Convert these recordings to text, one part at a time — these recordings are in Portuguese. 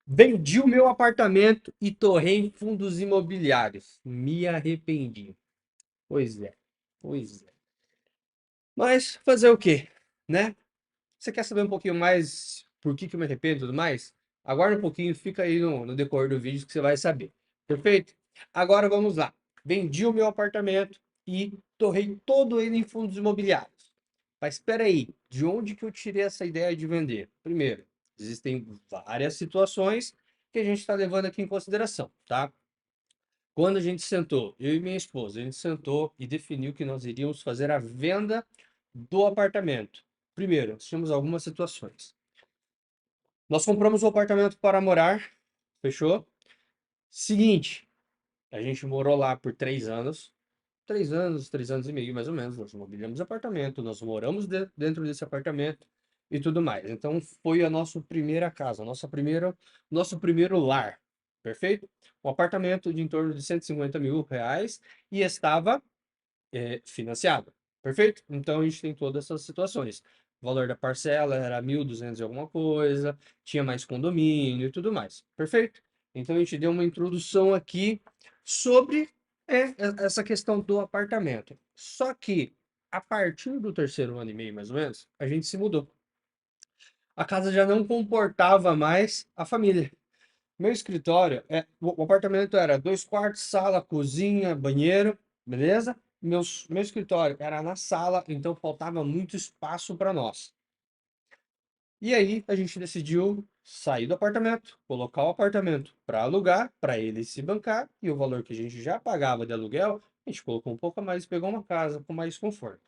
Vendi o meu apartamento e torrei em fundos imobiliários. Me arrependi. Pois é, pois é. Mas fazer o quê, né? Você quer saber um pouquinho mais por que eu me arrependo e tudo mais? Aguarda um pouquinho, fica aí no decorrer do vídeo que você vai saber. Perfeito? Agora vamos lá. Vendi o meu apartamento e torrei todo ele em fundos imobiliários. Mas espera aí, de onde que eu tirei essa ideia de vender? Primeiro, existem várias situações que a gente está levando aqui em consideração, tá? Quando a gente sentou, eu e minha esposa, a gente sentou e definiu que nós iríamos fazer a venda do apartamento. Primeiro, nós tínhamos algumas situações. Nós compramos o apartamento para morar, fechou? Seguinte, a gente morou lá por 3 anos. 3 anos, 3 anos e meio, mais ou menos. Nós mobiliamos apartamento, nós moramos dentro desse apartamento e tudo mais. Então foi a nossa primeira casa, nosso primeiro lar. Perfeito? Um apartamento de em torno de 150 mil reais e estava financiado. Perfeito? Então a gente tem todas essas situações. O valor da parcela era 1.200 e alguma coisa, tinha mais condomínio e tudo mais. Perfeito? Então a gente deu uma introdução aqui sobre essa questão do apartamento. Só que a partir do terceiro ano e meio, mais ou menos, a gente se mudou. A casa já não comportava mais a família. Meu escritório, o apartamento era 2 quartos, sala, cozinha, banheiro, beleza? Meu escritório era na sala, então faltava muito espaço para nós. E aí a gente decidiu sair do apartamento, colocar o apartamento para alugar, para ele se bancar, e o valor que a gente já pagava de aluguel, a gente colocou um pouco a mais e pegou uma casa com mais conforto.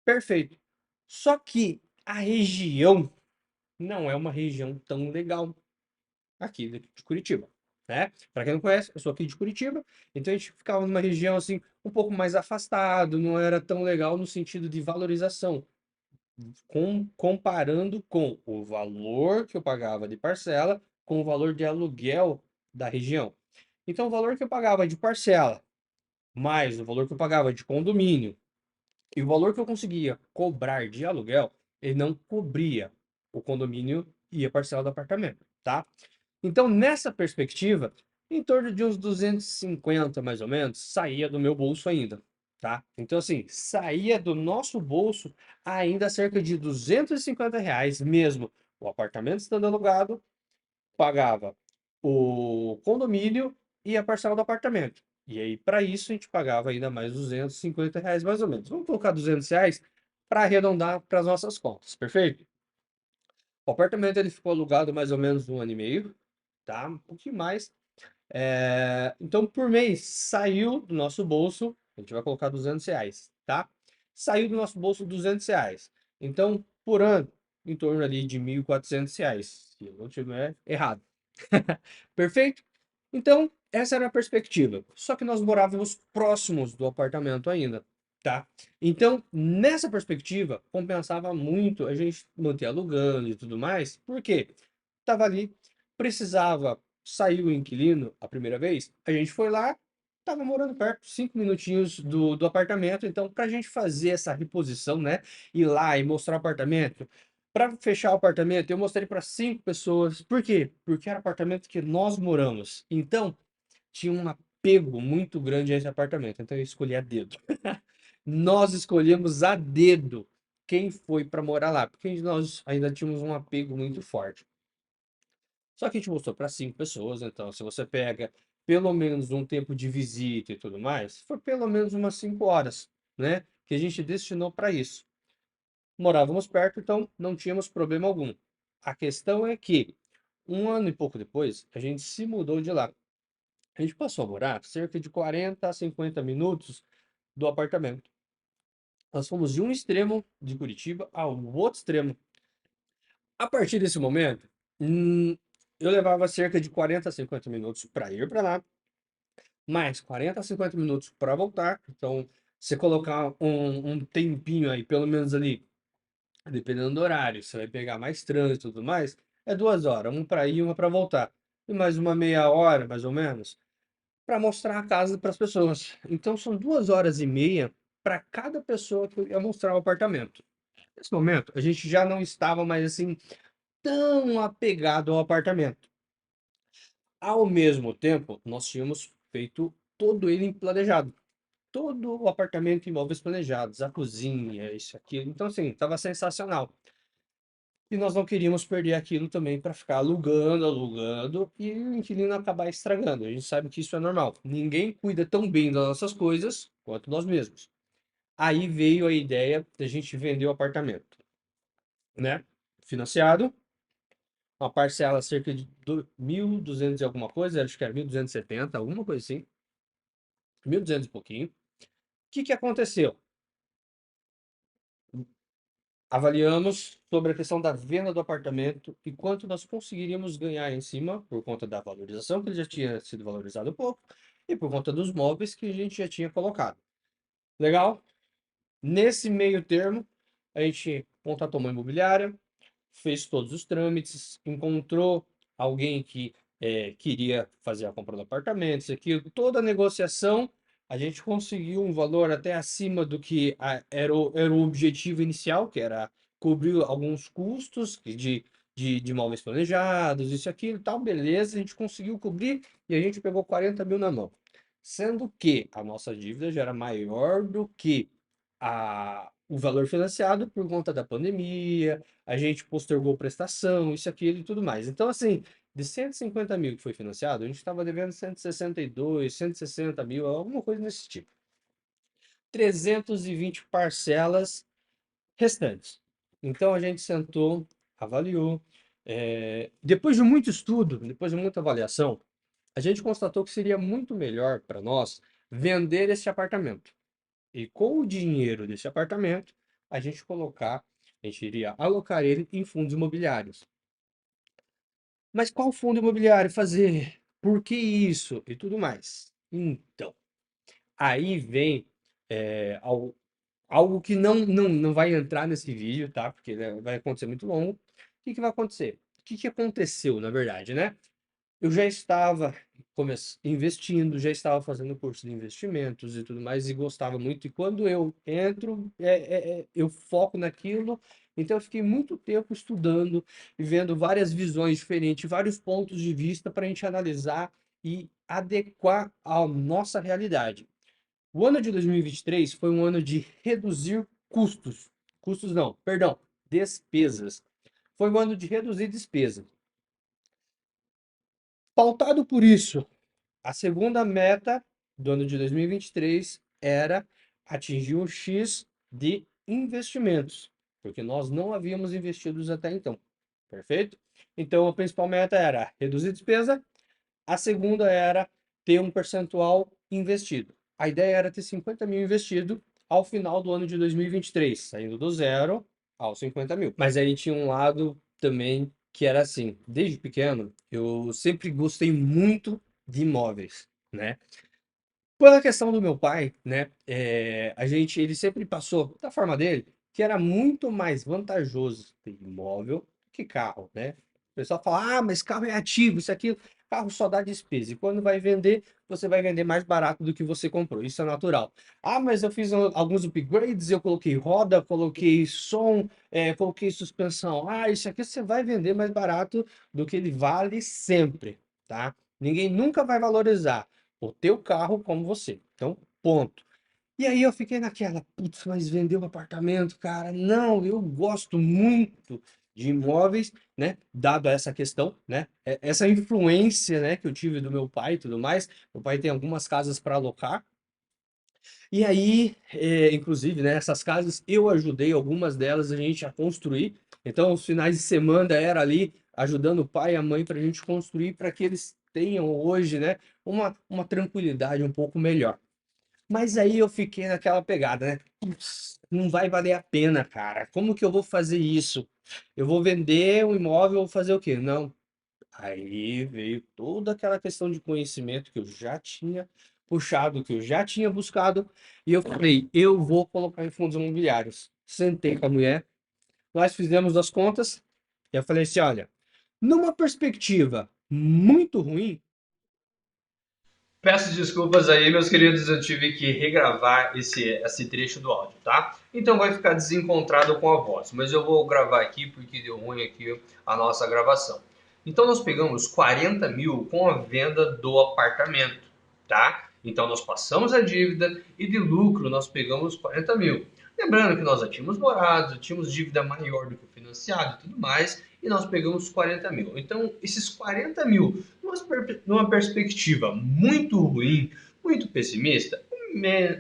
Perfeito. Só que a região não é uma região tão legal aqui de Curitiba, né? Para quem não conhece, eu sou aqui de Curitiba, então a gente ficava numa região assim um pouco mais afastado, não era tão legal no sentido de valorização, comparando com o valor que eu pagava de parcela com o valor de aluguel da região. Então, o valor que eu pagava de parcela, mais o valor que eu pagava de condomínio e o valor que eu conseguia cobrar de aluguel, ele não cobria o condomínio e a parcela do apartamento, tá? Então, nessa perspectiva, em torno de uns 250, mais ou menos, saía do meu bolso ainda, tá? Então, assim, saía do nosso bolso ainda cerca de R$ 250 mesmo. O apartamento estando alugado, pagava o condomínio e a parcela do apartamento. E aí, para isso, a gente pagava ainda mais R$ 250, mais ou menos. Vamos colocar R$ 200 para arredondar para as nossas contas, perfeito? O apartamento ele ficou alugado mais ou menos um ano e meio, tá? Um pouquinho mais. Então, por mês, saiu do nosso bolso, a gente vai colocar R$ 200, tá? Saiu do nosso bolso R$ 200. Então, por ano, em torno ali de R$ 1.400, se eu não tiver errado. Perfeito? Então, essa era a perspectiva. Só que nós morávamos próximos do apartamento ainda, tá? Então, nessa perspectiva, compensava muito a gente manter alugando e tudo mais. Por quê? Tava ali, precisava sair o inquilino a primeira vez, a gente foi lá, tava morando perto, 5 minutinhos do apartamento, então para a gente fazer essa reposição, né, ir lá e mostrar o apartamento, para fechar o apartamento, eu mostrei para 5 pessoas, por quê? Porque era apartamento que nós moramos, então tinha um apego muito grande a esse apartamento, então eu escolhi a dedo. Nós escolhemos a dedo quem foi para morar lá, porque nós ainda tínhamos um apego muito forte. Só que a gente mostrou para 5 pessoas, então se você pega pelo menos um tempo de visita e tudo mais, foi pelo menos umas 5 horas, né? Que a gente destinou para isso. Morávamos perto, então não tínhamos problema algum. A questão é que, um ano e pouco depois, a gente se mudou de lá. A gente passou a morar cerca de 40 a 50 minutos do apartamento. Nós fomos de um extremo de Curitiba ao outro extremo. A partir desse momento, eu levava cerca de 40 a 50 minutos para ir para lá, mais 40 a 50 minutos para voltar. Então, você colocar um tempinho aí, pelo menos ali, dependendo do horário, você vai pegar mais trânsito e tudo mais, é 2 horas, uma para ir e uma para voltar. E mais uma meia hora, mais ou menos, para mostrar a casa para as pessoas. Então, são 2 horas e meia para cada pessoa que eu ia mostrar o apartamento. Nesse momento, a gente já não estava mais assim tão apegado ao apartamento. Ao mesmo tempo, nós tínhamos feito todo ele planejado. Todo o apartamento em imóveis planejados, a cozinha, isso, aquilo. Então, assim, estava sensacional. E nós não queríamos perder aquilo também para ficar alugando, alugando e o inquilino acabar estragando. A gente sabe que isso é normal. Ninguém cuida tão bem das nossas coisas quanto nós mesmos. Aí veio a ideia da gente vender o apartamento, né? Financiado, uma parcela cerca de 1.200 e alguma coisa, acho que era 1.270, alguma coisa assim, 1.200 e pouquinho. O que que aconteceu? Avaliamos sobre a questão da venda do apartamento e quanto nós conseguiríamos ganhar em cima por conta da valorização, que ele já tinha sido valorizado um pouco, e por conta dos móveis que a gente já tinha colocado. Legal? Nesse meio termo, a gente contratou uma imobiliária, fez todos os trâmites, encontrou alguém que queria fazer a compra do apartamento, isso aqui, toda a negociação, a gente conseguiu um valor até acima do que era o objetivo inicial, que era cobrir alguns custos de imóveis planejados, isso aqui e tal, beleza, a gente conseguiu cobrir e a gente pegou 40 mil na mão. Sendo que a nossa dívida já era maior do que o valor financiado por conta da pandemia, a gente postergou prestação, isso, aquilo e tudo mais. Então, assim, de 150 mil que foi financiado, a gente estava devendo 162, 160 mil, alguma coisa desse tipo. 320 parcelas restantes. Então, a gente sentou, avaliou. Depois de muito estudo, depois de muita avaliação, a gente constatou que seria muito melhor para nós vender esse apartamento. E com o dinheiro desse apartamento, a gente iria alocar ele em fundos imobiliários. Mas qual fundo imobiliário fazer? Por que isso? E tudo mais. Então, aí vem algo que não vai entrar nesse vídeo, tá? Porque vai acontecer muito longo. O que que vai acontecer? O que que aconteceu, na verdade, né? Eu já estava investindo, já estava fazendo curso de investimentos e tudo mais, e gostava muito. E quando eu entro, eu foco naquilo. Então, eu fiquei muito tempo estudando e vendo várias visões diferentes, vários pontos de vista para a gente analisar e adequar à nossa realidade. O ano de 2023 foi um ano de reduzir custos. Custos não, perdão, despesas. Foi um ano de reduzir despesas. Pautado por isso, a segunda meta do ano de 2023 era atingir um X de investimentos, porque nós não havíamos investido até então. Perfeito? Então, a principal meta era reduzir despesa, a segunda era ter um percentual investido. A ideia era ter 50 mil investido ao final do ano de 2023, saindo do zero aos 50 mil. Mas aí tinha um lado também que era assim, desde pequeno, eu sempre gostei muito de imóveis, né? Pela questão do meu pai, né? Ele sempre passou da forma dele que era muito mais vantajoso ter imóvel que carro, né? O pessoal fala, ah, mas carro é ativo, isso aqui, carro só dá despesa. E quando vai vender, você vai vender mais barato do que você comprou. Isso é natural. Ah, mas eu fiz alguns upgrades, eu coloquei roda, coloquei som, coloquei suspensão. Ah, isso aqui você vai vender mais barato do que ele vale sempre, tá? Ninguém nunca vai valorizar o teu carro como você. Então, ponto. E aí eu fiquei naquela, putz, mas vender o apartamento, cara, não, eu gosto muito de imóveis, né? Dado essa questão, né? Essa influência, né, que eu tive do meu pai e tudo mais. Meu pai tem algumas casas para alocar. E aí, inclusive, né, essas casas eu ajudei algumas delas a gente a construir. Então, os finais de semana era ali ajudando o pai e a mãe para a gente construir para que eles tenham hoje, né, uma tranquilidade um pouco melhor. Mas aí eu fiquei naquela pegada, né? Putz, não vai valer a pena, cara. Como que eu vou fazer isso? Eu vou vender o imóvel, vou fazer o quê? Não. Aí veio toda aquela questão de conhecimento que eu já tinha puxado, que eu já tinha buscado, e eu falei, eu vou colocar em fundos imobiliários. Sentei com a mulher, nós fizemos as contas, e eu falei assim, olha, numa perspectiva muito ruim, peço desculpas aí, meus queridos, eu tive que regravar esse trecho do áudio, tá? Então vai ficar desencontrado com a voz, mas eu vou gravar aqui porque deu ruim aqui a nossa gravação. Então, nós pegamos 40 mil com a venda do apartamento, tá? Então, nós passamos a dívida e de lucro nós pegamos 40 mil. Lembrando que nós já tínhamos morado, tínhamos dívida maior do que o financiado e tudo mais, e nós pegamos 40 mil. Então, esses 40 mil, numa perspectiva muito ruim, muito pessimista,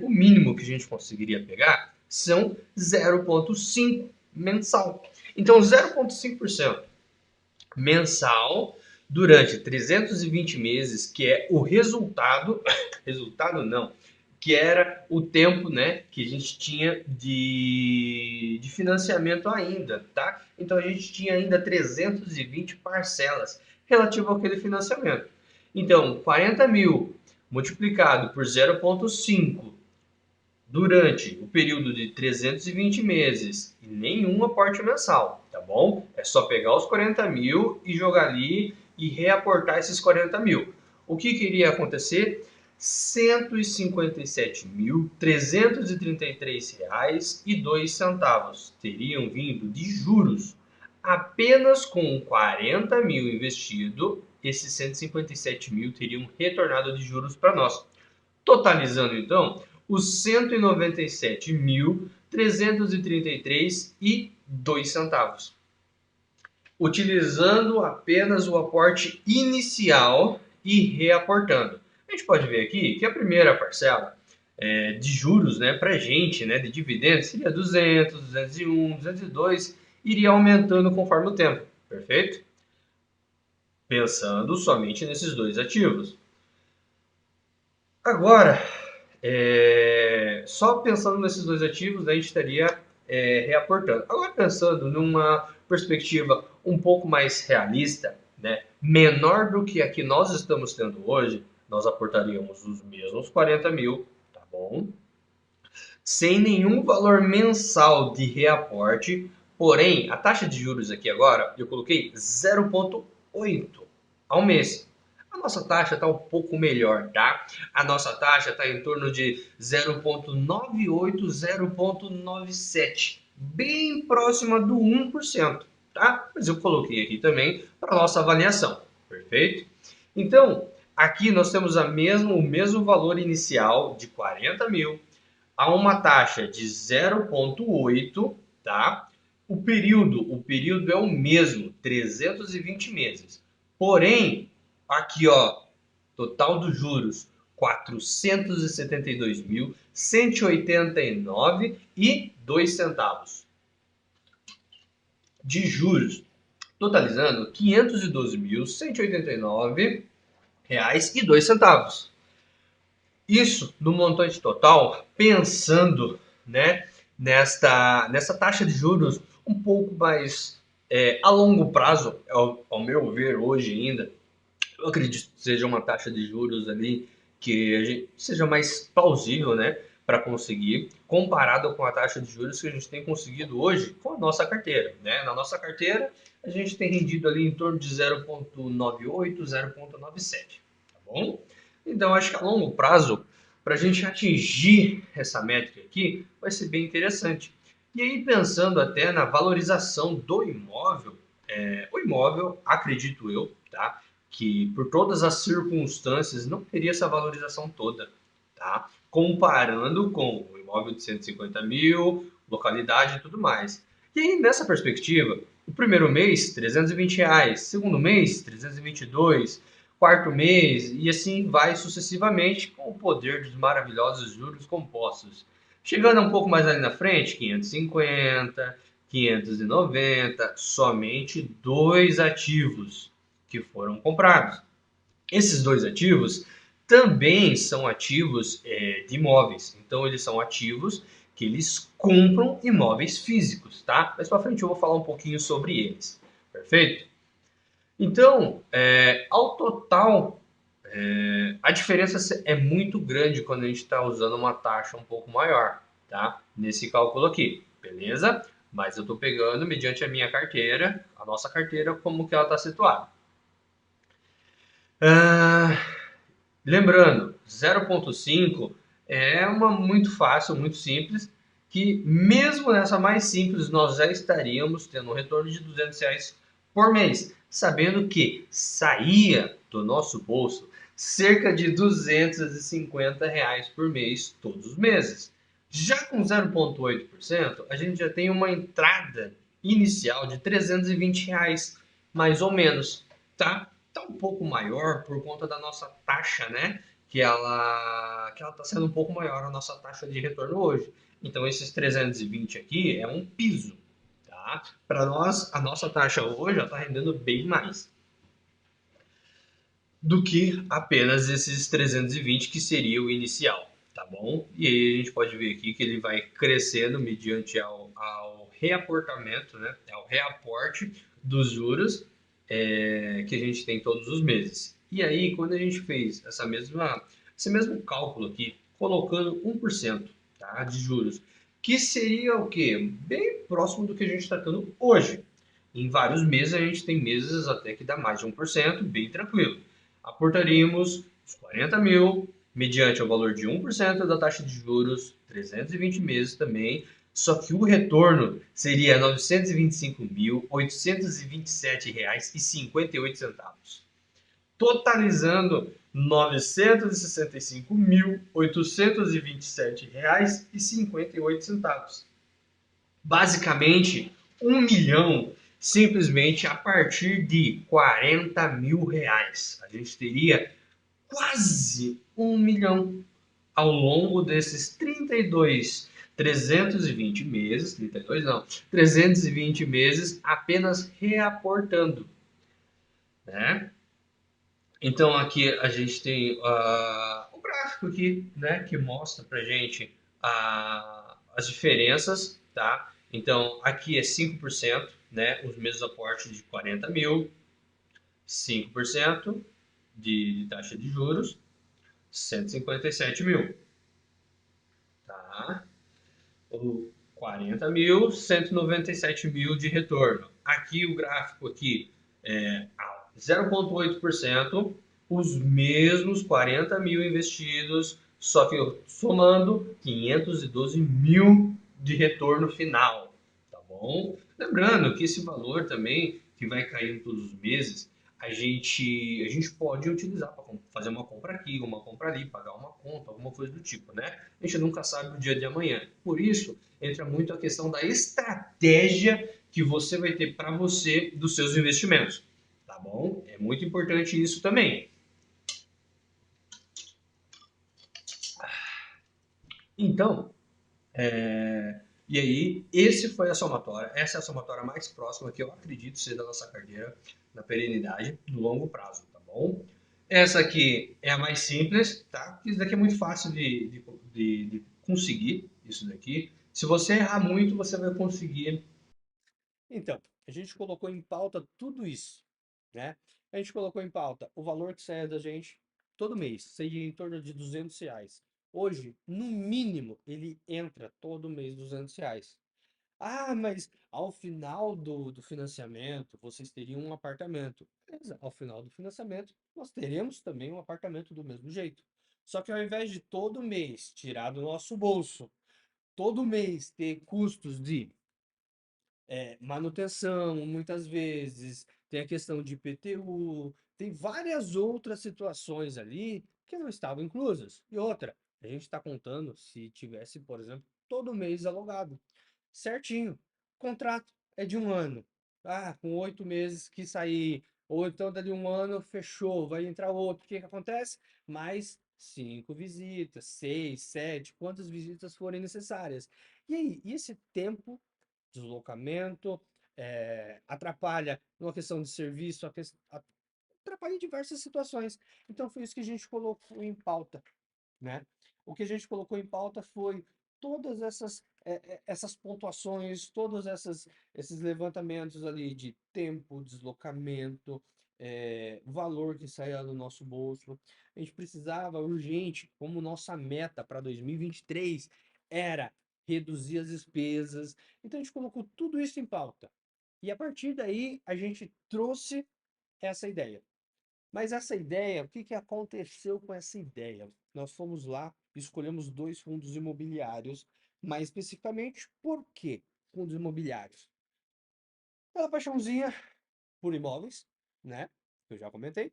o mínimo que a gente conseguiria pegar são 0,5 mensal. Então, 0,5% mensal durante 320 meses, que é o resultado, resultado não, que era o tempo, né, que a gente tinha de financiamento ainda, tá? Então a gente tinha ainda 320 parcelas relativo àquele financiamento. Então, 40 mil multiplicado por 0,5 durante o período de 320 meses e nenhum aporte mensal, tá bom? É só pegar os 40 mil e jogar ali e reaportar esses 40 mil. O que iria acontecer? R$ 157.333,02 teriam vindo de juros. Apenas com 40 mil investido, esses 157 mil teriam retornado de juros para nós. Totalizando, então, os 197.333,02. Utilizando apenas o aporte inicial e reaportando. A gente pode ver aqui que a primeira parcela de juros, né, para a gente, né, de dividendos, seria 200, 201, 202, iria aumentando conforme o tempo, perfeito? Pensando somente nesses dois ativos. Agora, só pensando nesses dois ativos, a gente estaria reaportando. Agora, pensando numa perspectiva um pouco mais realista, né, menor do que a que nós estamos tendo hoje, nós aportaríamos os mesmos 40 mil, tá bom? Sem nenhum valor mensal de reaporte, porém, a taxa de juros aqui agora, eu coloquei 0,8 ao mês. A nossa taxa está um pouco melhor, tá? A nossa taxa está em torno de 0,98, 0,97, bem próxima do 1%, tá? Mas eu coloquei aqui também para nossa avaliação, perfeito? Então, aqui nós temos o mesmo valor inicial de 40 mil, a uma taxa de 0,8, tá? O período é o mesmo, 320 meses. Porém, aqui, ó, total dos juros, 472.189,02 de juros, totalizando 512.189,02. Isso no montante total, pensando, né, nessa taxa de juros um pouco mais a longo prazo, ao meu ver hoje ainda, eu acredito que seja uma taxa de juros ali que a gente seja mais plausível, né, para conseguir, comparado com a taxa de juros que a gente tem conseguido hoje com a nossa carteira, né? Na nossa carteira, a gente tem rendido ali em torno de 0,98, 0,97, tá bom? Então, acho que a longo prazo, para a gente atingir essa métrica aqui, vai ser bem interessante. E aí, pensando até na valorização do imóvel, o imóvel, acredito eu, tá? Que por todas as circunstâncias não teria essa valorização toda, tá? Comparando com o imóvel de 150 mil, localidade e tudo mais. E aí, nessa perspectiva, o primeiro mês, R$ 320, segundo mês, 322, quarto mês, e assim vai sucessivamente com o poder dos maravilhosos juros compostos. Chegando um pouco mais ali na frente, 550, 590, somente dois ativos que foram comprados. Esses dois ativos também são ativos de imóveis. Então, eles são ativos que eles compram imóveis físicos, tá? Mais para frente eu vou falar um pouquinho sobre eles. Perfeito? Então, ao total, a diferença é muito grande quando a gente está usando uma taxa um pouco maior, tá? Nesse cálculo aqui, beleza? Mas eu estou pegando mediante a minha carteira, a nossa carteira, como que ela está situada. Lembrando, 0,5 é uma muito fácil, muito simples, que mesmo nessa mais simples nós já estaríamos tendo um retorno de R$ 200 por mês. sabendo que saía do nosso bolso cerca de R$ 250 por mês todos os meses. Já com 0,8%, a gente já tem uma entrada inicial de R$ 320, mais ou menos, tá? Tá um pouco maior por conta da nossa taxa, né? Que ela está sendo um pouco maior a nossa taxa de retorno hoje. Então esses 320 aqui é um piso, tá? Para nós, a nossa taxa hoje já está rendendo bem mais do que apenas esses 320 que seria o inicial, tá bom? E aí a gente pode ver aqui que ele vai crescendo mediante ao reaportamento, né? Ao reaporte dos juros que a gente tem todos os meses. E aí, quando a gente fez esse mesmo cálculo aqui, colocando 1%, tá, de juros, que seria o quê? Bem próximo do que a gente está tendo hoje. Em vários meses, a gente tem meses até que dá mais de 1%, bem tranquilo. Aportaríamos os 40 mil, mediante o valor de 1% da taxa de juros, 320 meses também, só que o retorno seria R$ 925.827,58, totalizando R$ 965.827,58. Basicamente, 1 milhão simplesmente a partir de R$ 40 mil. A gente teria quase 1 milhão ao longo desses 320 meses, 32 não, 320 meses apenas reaportando, né? Então aqui a gente tem o gráfico aqui, né, que mostra pra gente as diferenças, tá? Então aqui é 5%, né, os mesmos aportes de 40 mil, 5% de taxa de juros, 157 mil, tá? O 40 mil, 197 mil de retorno. Aqui o gráfico aqui é 0,8%, os mesmos 40 mil investidos, só que somando 512 mil de retorno final, tá bom? Lembrando que esse valor também, que vai caindo todos os meses, a gente pode utilizar para fazer uma compra aqui, uma compra ali, pagar uma conta, alguma coisa do tipo, né? A gente nunca sabe o dia de amanhã. Por isso, entra muito a questão da estratégia que você vai ter para você dos seus investimentos, tá bom? É muito importante isso também. Então, e aí, esse foi a somatória. Essa é a somatória mais próxima que eu acredito ser da nossa carteira na perenidade no longo prazo, tá bom? Essa aqui é a mais simples, tá? Isso daqui é muito fácil de conseguir, isso daqui. Se você errar muito, você vai conseguir. Então, a gente colocou em pauta tudo isso, né? A gente colocou em pauta o valor que sai da gente todo mês, seria em torno de R$ 200. Hoje, no mínimo, ele entra todo mês R$ 200. Ah, mas ao final do financiamento, vocês teriam um apartamento. Beleza, ao final do financiamento, nós teremos também um apartamento do mesmo jeito. Só que ao invés de todo mês tirar do nosso bolso, todo mês ter custos de manutenção, muitas vezes, tem a questão de IPTU, tem várias outras situações ali que não estavam inclusas. E outra, a gente está contando se tivesse, por exemplo, todo mês alugado certinho. O contrato é de 1 ano. Ah, com 8 meses que sair, ou então dali 1 ano fechou, vai entrar outro. O que que acontece? Mais 5 visitas, 6, 7, quantas visitas forem necessárias. E aí, e esse tempo, deslocamento, atrapalha numa questão de serviço, atrapalha em diversas situações. Então foi isso que a gente colocou em pauta, né? O que a gente colocou em pauta foi todas essas pontuações, esses levantamentos ali de tempo, deslocamento, valor que saía do nosso bolso. A gente precisava urgente, como nossa meta para 2023 era reduzir as despesas. Então a gente colocou tudo isso em pauta. E a partir daí a gente trouxe essa ideia. Mas essa ideia, o que que aconteceu com essa ideia? Nós fomos lá, escolhemos 2 fundos imobiliários, mais especificamente, por que fundos imobiliários? Pela paixãozinha por imóveis, né? Eu já comentei.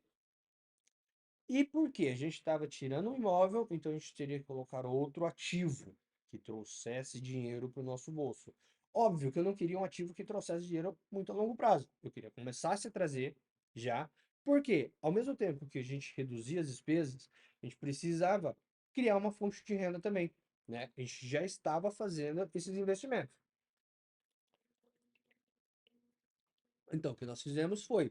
E por quê? A gente estava tirando um imóvel, então a gente teria que colocar outro ativo que trouxesse dinheiro para o nosso bolso. Óbvio que eu não queria um ativo que trouxesse dinheiro muito a longo prazo. Eu queria começar a trazer já. Porque, ao mesmo tempo que a gente reduzia as despesas, a gente precisava criar uma fonte de renda também, né? A gente já estava fazendo esses investimentos. Então, o que nós fizemos foi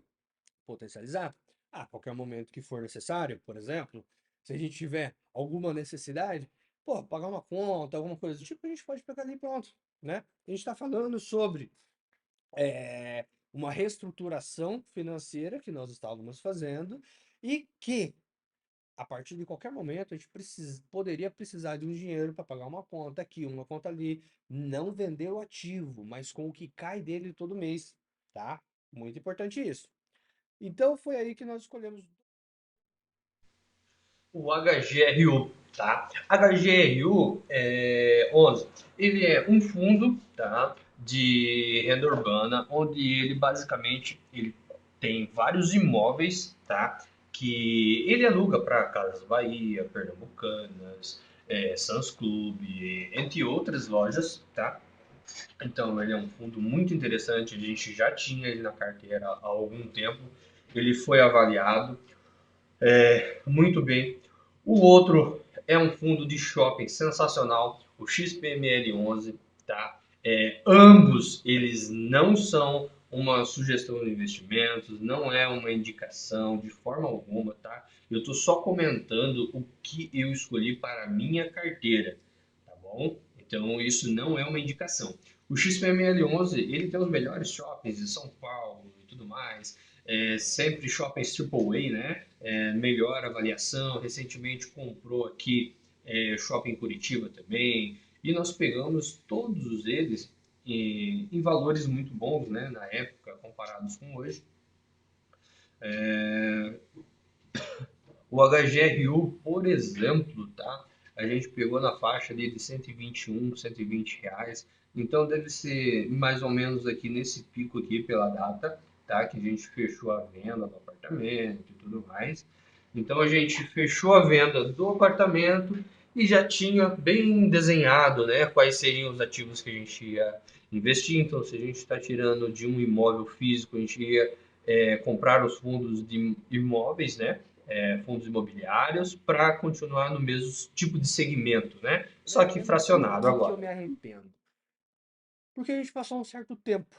potencializar. A qualquer momento que for necessário, por exemplo, se a gente tiver alguma necessidade, pô, pagar uma conta, alguma coisa do tipo, a gente pode pegar ali e pronto, né? A gente está falando sobre uma reestruturação financeira que nós estávamos fazendo e que, a partir de qualquer momento, a gente poderia precisar de um dinheiro para pagar uma conta aqui, uma conta ali, não vender o ativo, mas com o que cai dele todo mês, tá? Muito importante isso. Então foi aí que nós escolhemos o HGRU, tá? HGRU 11, ele é um fundo, tá, de renda urbana, onde ele basicamente ele tem vários imóveis, tá, que ele aluga para Casas Bahia, Pernambucanas, Sans Club, entre outras lojas, tá? Então ele é um fundo muito interessante, a gente já tinha ele na carteira há algum tempo, ele foi avaliado muito bem. O outro é um fundo de shopping sensacional, o XPML11, tá? Ambos eles não são uma sugestão de investimentos, não é uma indicação de forma alguma, tá? Eu estou só comentando o que eu escolhi para a minha carteira, tá bom? Então isso não é uma indicação. O XPML11 ele tem os melhores shoppings de São Paulo e tudo mais, sempre shoppings AAA, né? Melhor avaliação. Recentemente comprou aqui Shopping Curitiba também. E nós pegamos todos eles em valores muito bons, né, na época, comparados com hoje. O HGRU, por exemplo, tá? A gente pegou na faixa ali de 121, R$ 120. Então deve ser mais ou menos aqui nesse pico aqui pela data, tá? Que a gente fechou a venda do apartamento e tudo mais. Então a gente fechou a venda do apartamento e já tinha bem desenhado, né, quais seriam os ativos que a gente ia investir. Então, se a gente está tirando de um imóvel físico, a gente ia comprar os fundos de imóveis, né, fundos imobiliários, para continuar no mesmo tipo de segmento, né, Me só que arrependo. Por fracionado que que eu agora. me arrependo? Porque a gente passou um certo tempo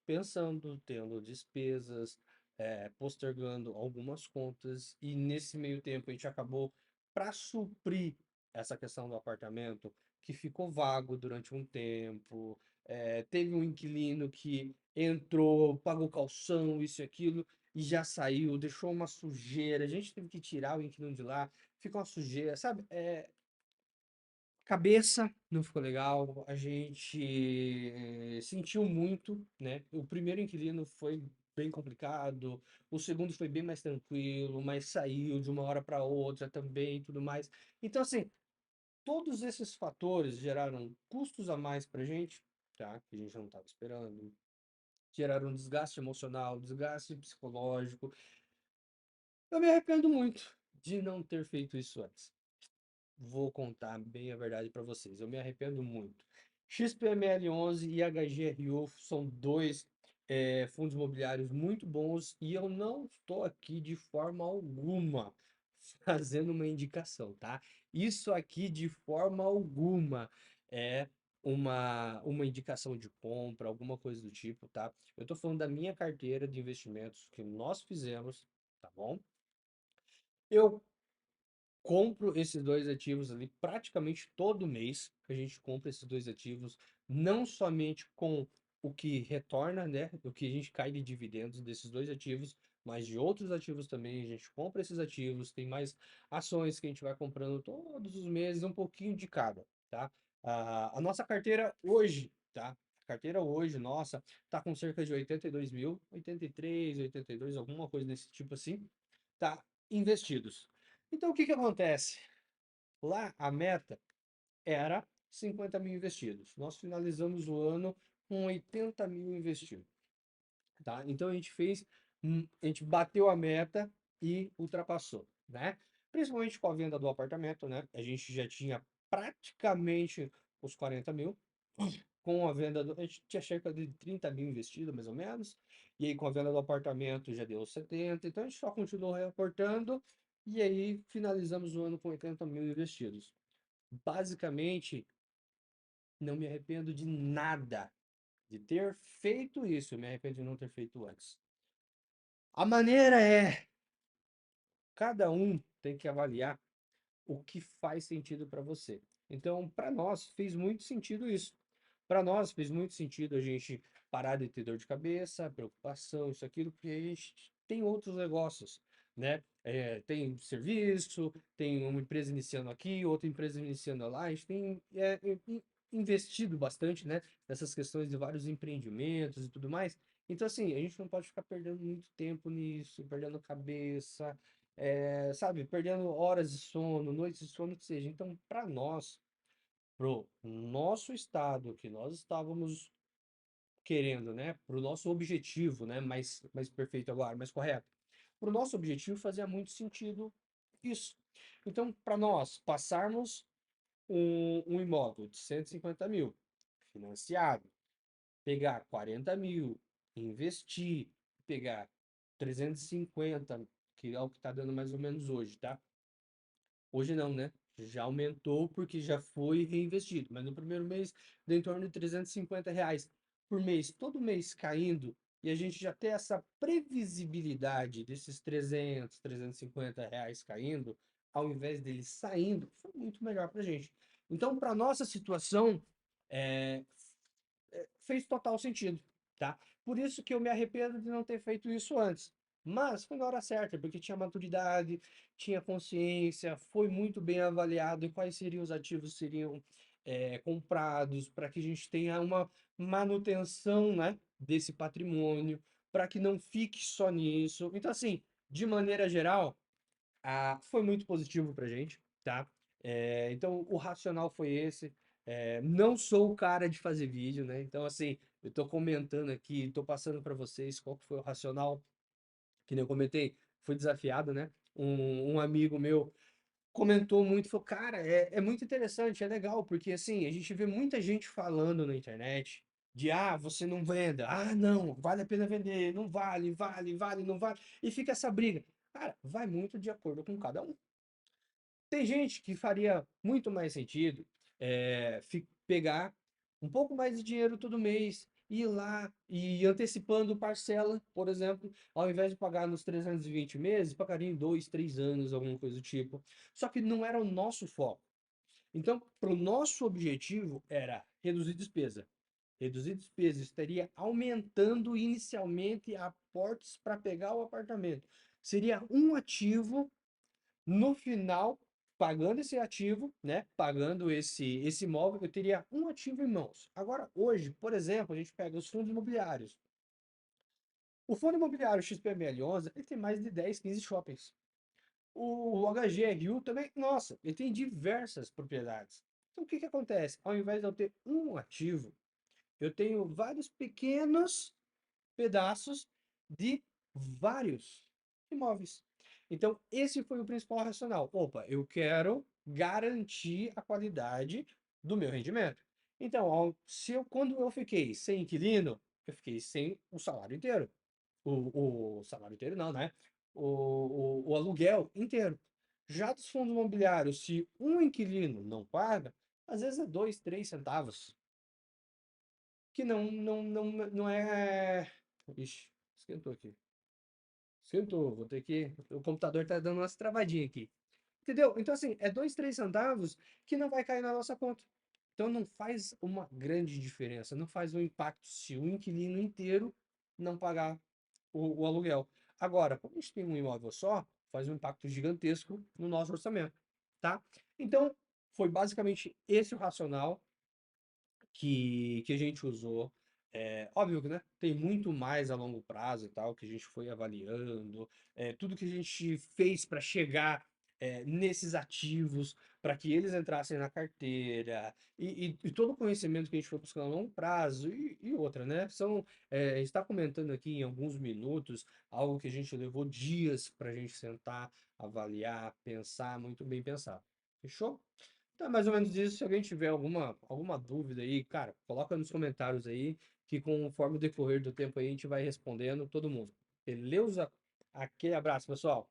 pensando, tendo despesas, postergando algumas contas, e nesse meio tempo a gente acabou, para suprir essa questão do apartamento, que ficou vago durante um tempo, teve um inquilino que entrou, pagou calção, isso e aquilo, e já saiu, deixou uma sujeira, a gente teve que tirar o inquilino de lá, ficou uma sujeira, sabe? Cabeça não ficou legal, a gente sentiu muito, né? O primeiro inquilino foi bem complicado, o segundo foi bem mais tranquilo, mas saiu de uma hora para outra também e tudo mais. Então, assim, todos esses fatores geraram custos a mais para a gente, tá? Que a gente não estava esperando, geraram um desgaste emocional, desgaste psicológico. Eu me arrependo muito de não ter feito isso antes. Vou contar bem a verdade para vocês. Eu me arrependo muito. XPML11 e HGRU são dois fundos imobiliários muito bons e eu não estou aqui de forma alguma fazendo uma indicação, tá? Isso aqui de forma alguma é uma indicação de compra, alguma coisa do tipo, tá? Eu estou falando da minha carteira de investimentos que nós fizemos, tá bom? Eu compro esses dois ativos ali praticamente todo mês. A gente compra esses dois ativos, não somente com o que retorna, né? O que a gente cai de dividendos desses dois ativos, mas de outros ativos também. A gente compra esses ativos, tem mais ações que a gente vai comprando todos os meses, um pouquinho de cada, tá? A nossa carteira hoje, tá? A carteira hoje, nossa, tá com cerca de 82 mil, 83, 82, alguma coisa desse tipo assim, tá? Investidos. Então, o que que acontece? Lá, a meta era 50 mil investidos. Nós finalizamos o ano com 80 mil investidos. tá? Então a gente bateu a meta e ultrapassou, né? Principalmente com a venda do apartamento, né? A gente já tinha praticamente os 40 mil. Com a venda a gente tinha cerca de 30 mil investido, mais ou menos. E aí, com a venda do apartamento, já deu 70. Então, a gente só continuou reportando. E aí, finalizamos o ano com 80 mil investidos. Basicamente, não me arrependo de nada de ter feito isso. Eu me arrependo de não ter feito antes. A maneira é, cada um tem que avaliar o que faz sentido para você. Então, para nós, fez muito sentido isso. Para nós, fez muito sentido a gente parar de ter dor de cabeça, preocupação, isso, aquilo, porque a gente tem outros negócios, né? Tem serviço, tem uma empresa iniciando aqui, outra empresa iniciando lá. A gente tem investido bastante, né? Nessas questões de vários empreendimentos e tudo mais. Então, assim, a gente não pode ficar perdendo muito tempo nisso, perdendo cabeça, sabe, perdendo horas de sono, noites de sono, que seja. Então, para nós, pro nosso estado que nós estávamos querendo, né, pro nosso objetivo, né, mais perfeito agora, mais correto. Pro nosso objetivo fazia muito sentido isso. Então, para nós passarmos um imóvel de 150 mil financiado, pegar 40 mil, investir, pegar 350, que é o que está dando mais ou menos hoje, tá? Hoje não, né? Já aumentou porque já foi reinvestido. Mas no primeiro mês deu em torno de R$ 350 por mês, todo mês caindo, e a gente já ter essa previsibilidade desses 300, R$ 350 caindo, ao invés deles saindo, foi muito melhor para a gente. Então, para nossa situação, é, fez total sentido, tá? Por isso que eu me arrependo de não ter feito isso antes. Mas foi na hora certa, porque tinha maturidade, tinha consciência, foi muito bem avaliado e quais seriam os ativos que seriam comprados para que a gente tenha uma manutenção, né, desse patrimônio, para que não fique só nisso. Então, assim, de maneira geral, foi muito positivo pra gente, tá? Então, o racional foi esse. Não sou o cara de fazer vídeo, né? Então, assim, eu tô comentando aqui, tô passando para vocês qual que foi o racional, que nem eu comentei, fui desafiado, né? Um amigo meu comentou muito, falou, cara, é muito interessante, é legal, porque assim, a gente vê muita gente falando na internet de, você não venda, não, vale a pena vender, não vale, vale, não vale, e fica essa briga. Cara, vai muito de acordo com cada um. Tem gente que faria muito mais sentido pegar um pouco mais de dinheiro todo mês, ir lá e ir antecipando parcela, por exemplo, ao invés de pagar nos 320 meses, pagaria em 2, 3 anos, alguma coisa do tipo. Só que não era o nosso foco. Então, para o nosso objetivo era reduzir despesa. Reduzir despesa estaria aumentando inicialmente aportes para pegar o apartamento. Seria um ativo no final, pagando esse ativo, né? Pagando esse imóvel, eu teria um ativo em mãos. Agora, hoje, por exemplo, a gente pega os fundos imobiliários. O fundo imobiliário XPML11, ele tem mais de 10, 15 shoppings. O HGRU também, nossa, ele tem diversas propriedades. Então, o que que acontece? Ao invés de eu ter um ativo, eu tenho vários pequenos pedaços de vários imóveis. Então, esse foi o principal racional. Opa, eu quero garantir a qualidade do meu rendimento. Então, quando eu fiquei sem inquilino, eu fiquei sem o salário inteiro. O salário inteiro não, né? O aluguel inteiro. Já dos fundos imobiliários, se um inquilino não paga, às vezes é 2, 3 centavos, que não é. Ixi, esquentou aqui. Esquentou, vou ter que. O computador tá dando umas travadinhas aqui. Entendeu? Então, assim, é 2, 3 centavos que não vai cair na nossa conta. Então, não faz uma grande diferença, não faz um impacto se o inquilino inteiro não pagar o aluguel. Agora, quando a gente tem um imóvel só, faz um impacto gigantesco no nosso orçamento, tá? Então, foi basicamente esse o racional que a gente usou. Óbvio que, né, tem muito mais a longo prazo e tal, que a gente foi avaliando, tudo que a gente fez para chegar nesses ativos para que eles entrassem na carteira e todo o conhecimento que a gente foi buscando a longo prazo e outra, né? A gente está comentando aqui em alguns minutos algo que a gente levou dias para a gente sentar, avaliar, pensar, muito bem pensado. Fechou? Então é mais ou menos isso. Se alguém tiver alguma dúvida aí, cara, coloca nos comentários aí, que conforme o decorrer do tempo aí a gente vai respondendo todo mundo. Beleza? Aquele abraço, pessoal.